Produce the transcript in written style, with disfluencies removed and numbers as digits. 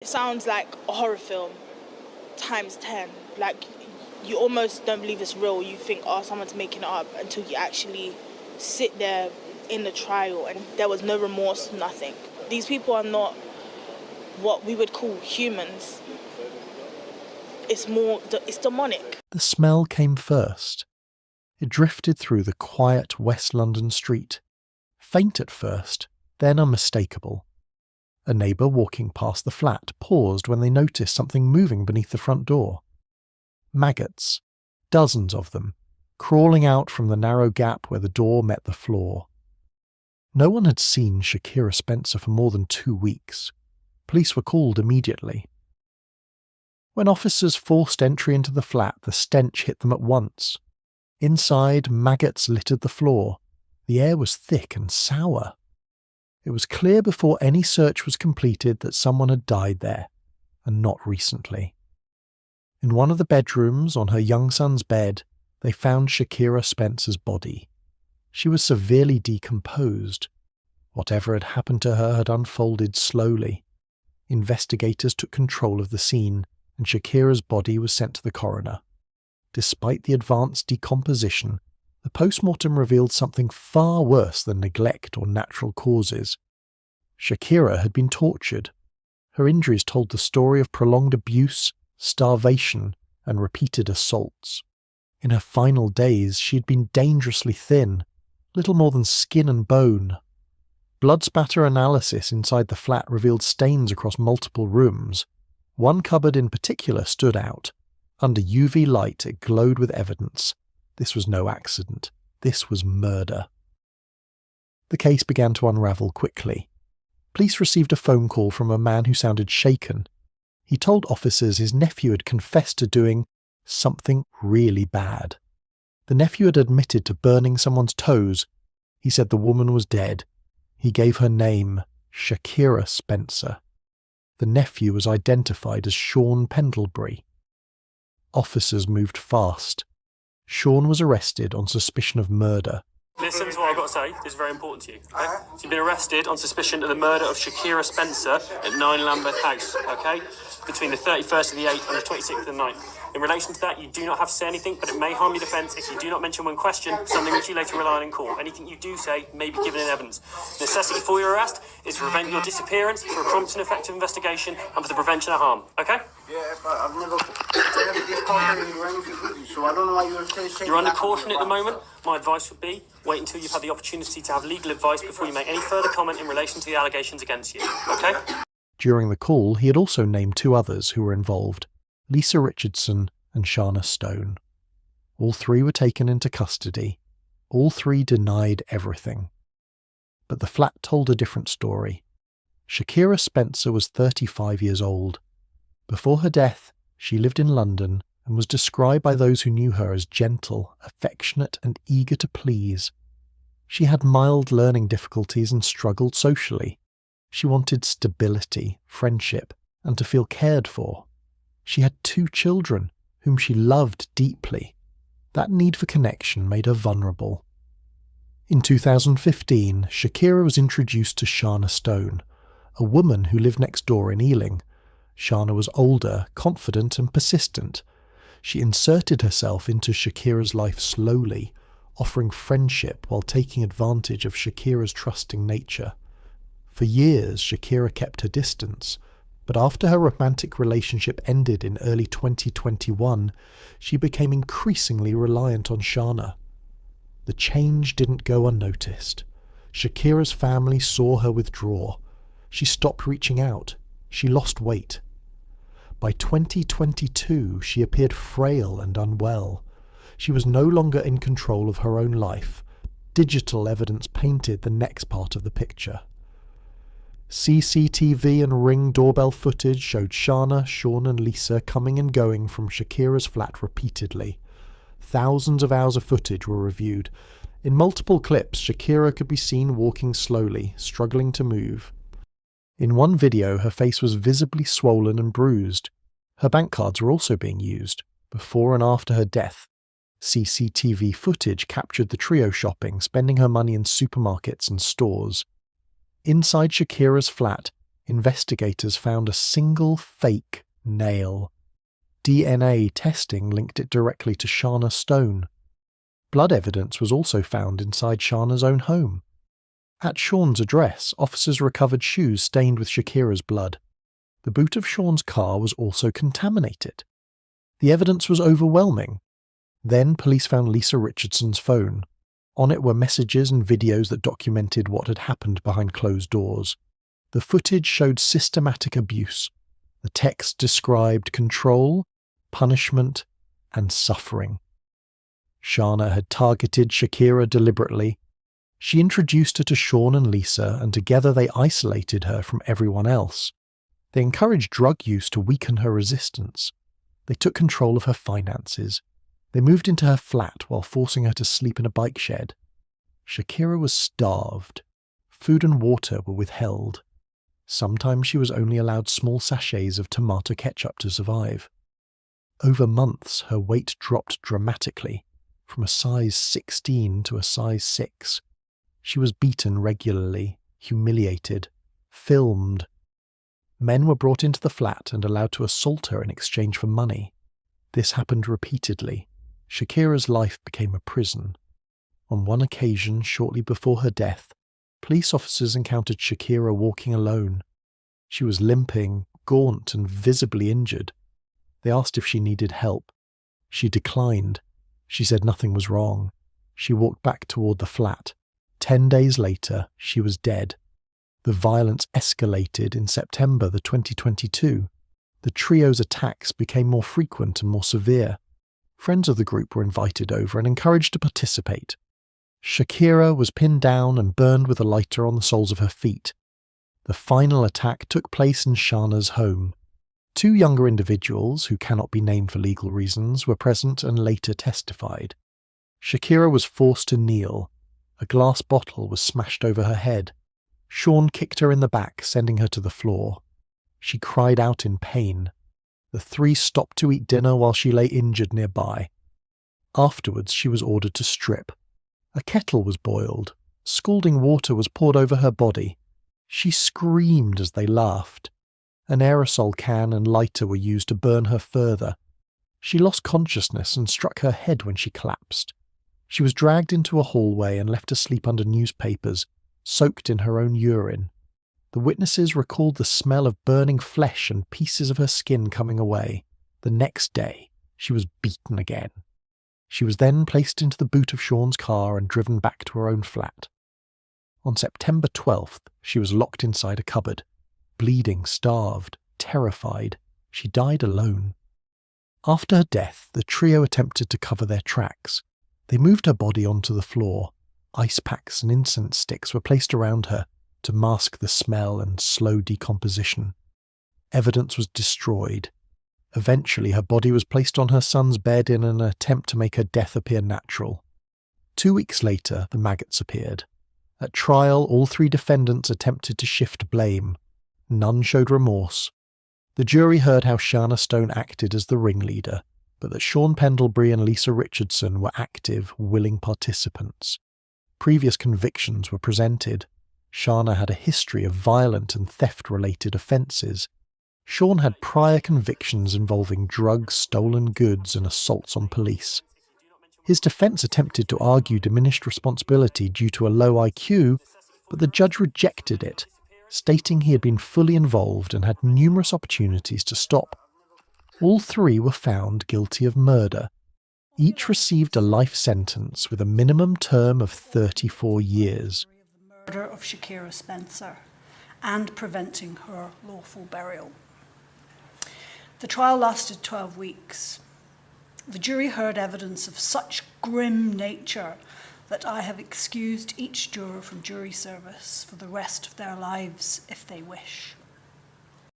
sounds like a horror film times 10. Like, you almost don't believe it's real. You think, oh, someone's making it up, until you actually sit there in the trial and there was no remorse, nothing. These people are not what we would call humans. It's demonic. The smell came first. It drifted through the quiet West London street, faint at first, then unmistakable. A neighbour walking past the flat paused when they noticed something moving beneath the front door. Maggots, dozens of them, crawling out from the narrow gap where the door met the floor. No one had seen Shakira Spencer for more than 2 weeks. Police were called immediately. When officers forced entry into the flat, the stench hit them at once. Inside, maggots littered the floor. The air was thick and sour. It was clear before any search was completed that someone had died there, and not recently. In one of the bedrooms, on her young son's bed, they found Shakira Spencer's body. She was severely decomposed. Whatever had happened to her had unfolded slowly. Investigators took control of the scene, and Shakira's body was sent to the coroner. Despite the advanced decomposition, the post-mortem revealed something far worse than neglect or natural causes. Shakira had been tortured. Her injuries told the story of prolonged abuse, starvation, and repeated assaults. In her final days, she had been dangerously thin, little more than skin and bone. Blood spatter analysis inside the flat revealed stains across multiple rooms. One cupboard in particular stood out. Under UV light, it glowed with evidence. This was no accident. This was murder. The case began to unravel quickly. Police received a phone call from a man who sounded shaken. He told officers his nephew had confessed to doing something really bad. The nephew had admitted to burning someone's toes. He said the woman was dead. He gave her name, Shakira Spencer. The nephew was identified as Sean Pendlebury. Officers moved fast. Sean was arrested on suspicion of murder. Listen to what I've got to say. This is very important to you. Okay? So you've been arrested on suspicion of the murder of Shakira Spencer at 9 Lambeth House, okay? Between the 31st of the 8th and the 26th of the 9th. In relation to that, you do not have to say anything, but it may harm your defence if you do not mention when questioned, something which you later rely on in court. Anything you do say may be given in evidence. Necessity for your arrest is to prevent your disappearance, for a prompt and effective investigation, and for the prevention of harm, okay? Yeah, but I've never did caution or anything with you, so I don't know why you're saying... You're under caution at the moment. My advice would be, wait until you've had the opportunity to have legal advice before you make any further comment in relation to the allegations against you, okay? During the call, he had also named 2 others who were involved, Lisa Richardson and Shana Stone. All 3 were taken into custody. All 3 denied everything. But the flat told a different story. Shakira Spencer was 35 years old. Before her death, she lived in London and was described by those who knew her as gentle, affectionate, and eager to please. She had mild learning difficulties and struggled socially. She wanted stability, friendship, and to feel cared for. She had 2 children, whom she loved deeply. That need for connection made her vulnerable. In 2015, Shakira was introduced to Shana Stone, a woman who lived next door in Ealing. Shana was older, confident, and persistent. She inserted herself into Shakira's life slowly, offering friendship while taking advantage of Shakira's trusting nature. For years, Shakira kept her distance, but after her romantic relationship ended in early 2021, she became increasingly reliant on Shana. The change didn't go unnoticed. Shakira's family saw her withdraw. She stopped reaching out. She lost weight. By 2022, she appeared frail and unwell. She was no longer in control of her own life. Digital evidence painted the next part of the picture. CCTV and Ring doorbell footage showed Shana, Sean and Lisa coming and going from Shakira's flat repeatedly. Thousands of hours of footage were reviewed. In multiple clips, Shakira could be seen walking slowly, struggling to move. In one video, her face was visibly swollen and bruised. Her bank cards were also being used, before and after her death. CCTV footage captured the trio shopping, spending her money in supermarkets and stores. Inside Shakira's flat, investigators found a single fake nail. DNA testing linked it directly to Shana Stone. Blood evidence was also found inside Shana's own home. At Sean's address, officers recovered shoes stained with Shakira's blood. The boot of Sean's car was also contaminated. The evidence was overwhelming. Then police found Lisa Richardson's phone. On it were messages and videos that documented what had happened behind closed doors. The footage showed systematic abuse. The text described control, punishment, and suffering. Shana had targeted Shakira deliberately. She introduced her to Sean and Lisa, and together they isolated her from everyone else. They encouraged drug use to weaken her resistance. They took control of her finances. They moved into her flat while forcing her to sleep in a bike shed. Shakira was starved. Food and water were withheld. Sometimes she was only allowed small sachets of tomato ketchup to survive. Over months, her weight dropped dramatically, from a size 16 to a size 6. She was beaten regularly, humiliated, filmed. Men were brought into the flat and allowed to assault her in exchange for money. This happened repeatedly. Shakira's life became a prison. On one occasion, shortly before her death, police officers encountered Shakira walking alone. She was limping, gaunt, and visibly injured. They asked if she needed help. She declined. She said nothing was wrong. She walked back toward the flat. 10 days later, she was dead. The violence escalated in September 2022. The trio's attacks became more frequent and more severe. Friends of the group were invited over and encouraged to participate. Shakira was pinned down and burned with a lighter on the soles of her feet. The final attack took place in Shana's home. 2 younger individuals, who cannot be named for legal reasons, were present and later testified. Shakira was forced to kneel. A glass bottle was smashed over her head. Sean kicked her in the back, sending her to the floor. She cried out in pain. The 3 stopped to eat dinner while she lay injured nearby. Afterwards, she was ordered to strip. A kettle was boiled. Scalding water was poured over her body. She screamed as they laughed. An aerosol can and lighter were used to burn her further. She lost consciousness and struck her head when she collapsed. She was dragged into a hallway and left to sleep under newspapers, soaked in her own urine. The witnesses recalled the smell of burning flesh and pieces of her skin coming away. The next day, she was beaten again. She was then placed into the boot of Sean's car and driven back to her own flat. On September 12th, she was locked inside a cupboard. Bleeding, starved, terrified, she died alone. After her death, the trio attempted to cover their tracks. They moved her body onto the floor. Ice packs and incense sticks were placed around her to mask the smell and slow decomposition. Evidence was destroyed. Eventually, her body was placed on her son's bed in an attempt to make her death appear natural. 2 weeks later, the maggots appeared. At trial, all 3 defendants attempted to shift blame. None showed remorse. The jury heard how Shana Stone acted as the ringleader, but that Sean Pendlebury and Lisa Richardson were active, willing participants. Previous convictions were presented. Shana had a history of violent and theft-related offences. Sean had prior convictions involving drugs, stolen goods, and assaults on police. His defence attempted to argue diminished responsibility due to a low IQ, but the judge rejected it, stating he had been fully involved and had numerous opportunities to stop. All 3 were found guilty of murder. Each received a life sentence with a minimum term of 34 years. The murder of Shakira Spencer and preventing her lawful burial. The trial lasted 12 weeks. The jury heard evidence of such grim nature that I have excused each juror from jury service for the rest of their lives if they wish.